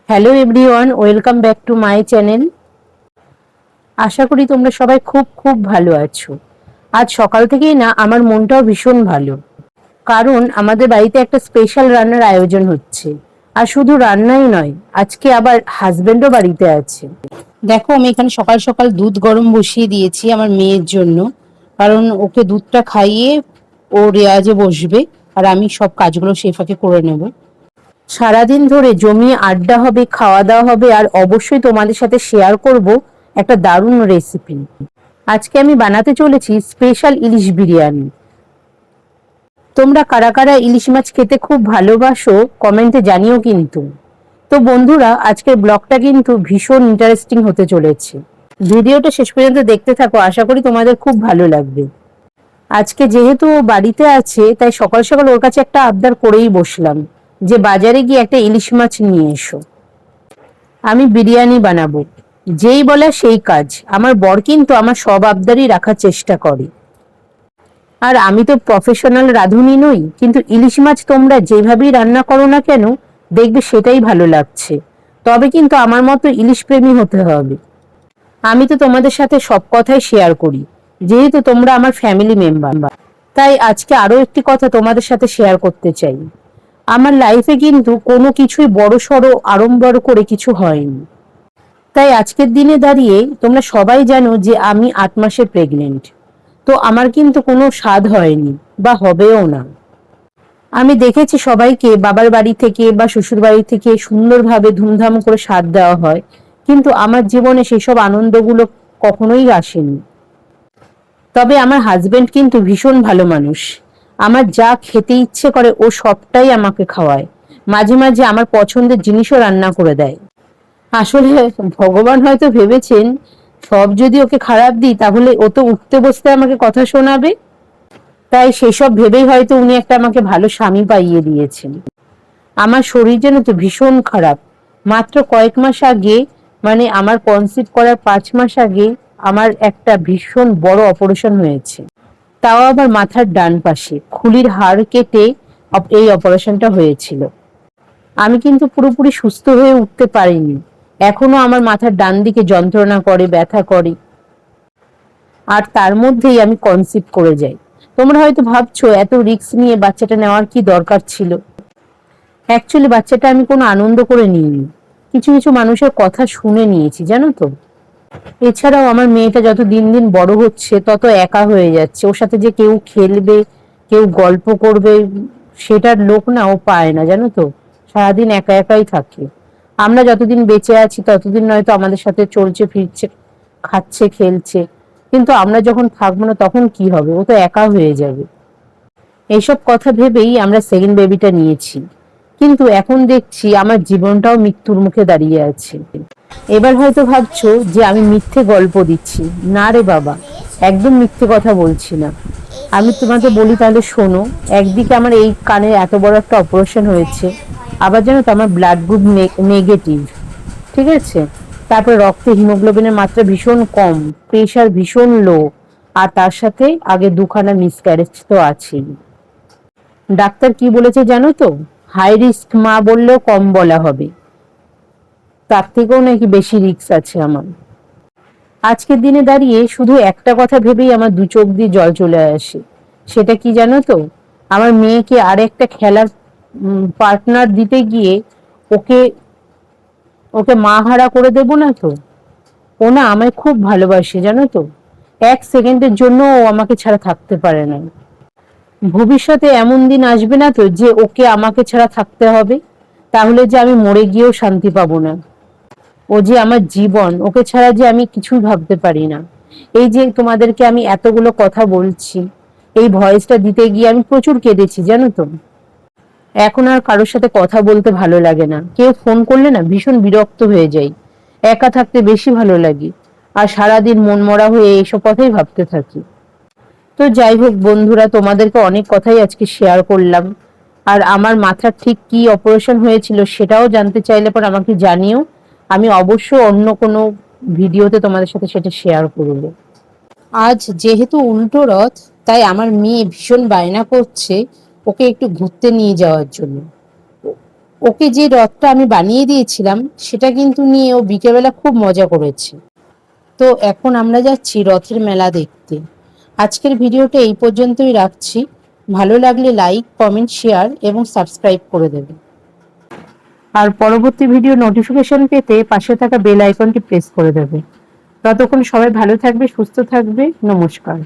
Hello everyone, welcome back to my channel. আশা করি তোমরা সবাই খুব খুব ভালো আছো। আজ সকাল থেকেই না আমার মনটাও ভীষণ ভালো, কারণ আমাদের বাড়িতে একটা স্পেশাল রান্নার আয়োজন হচ্ছে। আর শুধু রান্নাই নয়, আজকে আবার হাজবেন্ডও বাড়িতে আছে। দেখো, আমি এখানে সকাল সকাল দুধ গরম বসিয়ে দিয়েছি আমার মেয়ের জন্য, কারণ ওকে দুধটা খাইয়ে ও রেয়াজে বসবে, আর আমি সব কাজগুলো সেই ফাঁকে করে নেব। সারাদিন ধরে জমিয়ে আড্ডা হবে, খাওয়া দাওয়া হবে, আর অবশ্যই তোমাদের সাথে শেয়ার করব একটা দারুণ রেসিপি। আজকে আমি বানাতে চলেছি স্পেশাল ইলিশ বিরিয়ানি। তোমরা কারা কারা ইলিশ মাছ খেতে খুব ভালোবাসো কমেন্টে জানিও কিন্তু। তো বন্ধুরা, আজকের ব্লগটা কিন্তু ভীষণ ইন্টারেস্টিং হতে চলেছে। ভিডিওটা শেষ পর্যন্ত দেখতে থাকো, আশা করি তোমাদের খুব ভালো লাগবে। আজকে যেহেতু ও বাড়িতে আছে, তাই সকাল সকাল ওর কাছে একটা আবদার করেই বসলাম যে বাজারে গিয়ে একটা ইলিশ মাছ নিয়ে এসো, আমি বিরিয়ানি বানাবো। যেই বলা সেই কাজ। আমার বর কিন্তু আমার সব আবদারই রাখার চেষ্টা করে। আর আমি তো প্রফেশনাল রাঁধুনি নই, কিন্তু ইলিশ মাছ তোমরা যেভাবেই রান্না করো না কেন, দেখবে সেটাই ভালো লাগছে। তবে কিন্তু আমার মতো ইলিশ প্রেমী হতে হবে। আমি তো তোমাদের সাথে সব কথাই শেয়ার করি, যেহেতু তোমরা আমার ফ্যামিলি মেম্বার। তাই আজকে আরো একটি কথা তোমাদের সাথে শেয়ার করতে চাই। আমার লাইফে কিন্তু কোনো কিছুই বড় সড়ো আড়ম্বর করে কিছু হয়নি। তাই আজকের দিনে দাঁড়িয়ে তোমরা সবাই জানো যে আমি 8 মাসে প্রেগনেন্ট। তো আমার কিন্তু কোনো স্বাদ হয়নি বা হবেও না। আমি দেখেছি সবাইকে বাবার বাড়ি থেকে বা শ্বশুর বাড়ি থেকে সুন্দরভাবে ধুমধাম করে স্বাদ দেওয়া হয়, কিন্তু আমার জীবনে সেসব আনন্দগুলো কখনোই আসেনি। তবে আমার হাজবেন্ড কিন্তু ভীষণ ভালো মানুষ। আমার যা খেতে ইচ্ছে করে ও সবটাই আমাকে খাওয়ায়। মাঝে মাঝে আমার পছন্দের জিনিসও রান্না করে দেয়। আসলে ভগবান হয়তো ভেবেছেন সব যদি ওকে খারাপ দিই তাহলে ও তো উঠতে বসতে আমাকে কথা শোনাবে। তাই সেসব ভেবেই হয়তো উনি একটা আমাকে ভালো স্বামী পাইয়ে দিয়েছেন। আমার শরীর যেন তো ভীষণ খারাপ। মাত্র কয়েক মাস আগে, মানে আমার কনসিভ করার 5 মাস আগে, আমার একটা ভীষণ বড় অপারেশন হয়েছে। তাও আবার মাথার ডান পাশে খুলির হাড় কেটে এই অপারেশনটা হয়েছিল। আমি কিন্তু পুরোপুরি সুস্থ হয়ে উঠতে পারিনি। এখনো আমার মাথার ডান দিকে যন্ত্রণা করে, ব্যথা করে। আর তার মধ্যেই আমি কনসিভ করে যাই। তোমরা হয়তো ভাবছো এত রিস্ক নিয়ে বাচ্চাটা নেওয়ার কি দরকার ছিল। অ্যাকচুয়ালি বাচ্চাটা আমি কোনো আনন্দ করে নিইনি, কিছু কিছু মানুষের কথা শুনে নিয়েছি, জানো তো। এছাড়াও আমার মেয়েটা যত দিন দিন বড় হচ্ছে তত একা হয়ে যাচ্ছে। ওর সাথে যে কেউ খেলবে, কেউ গল্প করবে, সেটার লোক না ও পায় না, জানো তো। সারাদিন একা একাই থাকে। আমরা যতদিন বেঁচে আছি ততদিন নয়তো আমাদের সাথে চলছে ফিরছে, খাচ্ছে খেলছে, কিন্তু আমরা যখন থাকবো না তখন কি হবে, ও তো একা হয়ে যাবে। এইসব কথা ভেবেই আমরা সেকেন্ড বেবিটা নিয়েছি। কিন্তু এখন দেখছি আমার জীবনটাও মৃত্যুর মুখে দাঁড়িয়ে আছে। এবার হয়তো ভাবছো যে আমি মিথ্যে গল্প দিচ্ছি। না রে বাবা, একদম মিথ্যে কথা বলছি না। আমি তোমাকে বলি তাহলে শোনো। একদিকে আমার এই কানে এত বড় একটা অপারেশন হয়েছে, আবার জানো তো আমার ব্লাড গ্রুপ নেগেটিভ, ঠিক আছে। তারপরে রক্তে হিমোগ্লোবিনের মাত্রা ভীষণ কম, প্রেশার ভীষণ লো, আর তার সাথে আগে 2খানা মিসক্যারেজ তো আছেই। ডাক্তার কি বলেছে জানো তো? হাই রিস্ক মা বললেও কম বলা হবে, তার থেকেও নাকি বেশি রিস্ক আছে আমার। আজকের দিনে দাঁড়িয়ে শুধু একটা কথা ভেবেই আমার 2 চোখ দিয়ে জল চলে আসে। সেটা কি জানো তো? আমার মেয়েকে আর একটা খেলার পার্টনার দিতে গিয়ে ওকে ওকে মা হারা করে দেব না তো। ও না আমায় খুব ভালোবাসে, জানো তো। 1 সেকেন্ডের জন্য ও আমাকে ছাড়া থাকতে পারে না। ভবিষ্যতে এমন দিন আসবে না তো যে ওকে আমাকে ছাড়া থাকতে হবে? তাহলে যে আমি মরে গিয়েও শান্তি পাবো না। ও যে আমার জীবন, ওকে ছাড়া যে আমি কিছুই ভাবতে পারি না। এই যে তোমাদেরকে আমি এতগুলো কথা বলছি, এই ভয়েসটা দিতে গিয়ে আমি প্রচুর কেঁদেছি, জানো তো। এখন আর কারোর সাথে কথা বলতে ভালো লাগে না। কেউ ফোন করলে না ভীষণ বিরক্ত হয়ে যাই। একা থাকতে বেশি ভালো লাগে। আর সারাদিন মনমরা হয়ে এইসব কথাই ভাবতে থাকি। তো যাই হোক বন্ধুরা, তোমাদেরকে অনেক কথাই আজকে শেয়ার করলাম। আর আমার মাথার ঠিক কি অপারেশন হয়েছিল সেটাও জানতে চাইলে পর আমাকে জানিও। আমি অবশ্য অন্য কোনো ভিডিওতে তোমাদের সাথে সেটা শেয়ার করব। আজ যেহেতু উল্টো রথ, তাই আমার মেয়ে ভীষণ বায়না করছে ওকে একটু ঘুরতে নিয়ে যাওয়ার জন্য। ওকে যে রথটা আমি বানিয়ে দিয়েছিলাম সেটা কিন্তু নিয়ে ও বিকেলবেলা খুব মজা করেছে। তো এখন আমরা যাচ্ছি রথের মেলা দেখতে। আজকের ভিডিওটা এই পর্যন্তই রাখছি। ভালো লাগলে লাইক, কমেন্ট, শেয়ার এবং সাবস্ক্রাইব করে দেবে। আর পরবর্তী ভিডিও নোটিফিকেশন পেতে পাশে থাকা বেল আইকনটি প্রেস করে দেবে। ততক্ষণ সবাই ভালো থাকবে, সুস্থ থাকবে। নমস্কার।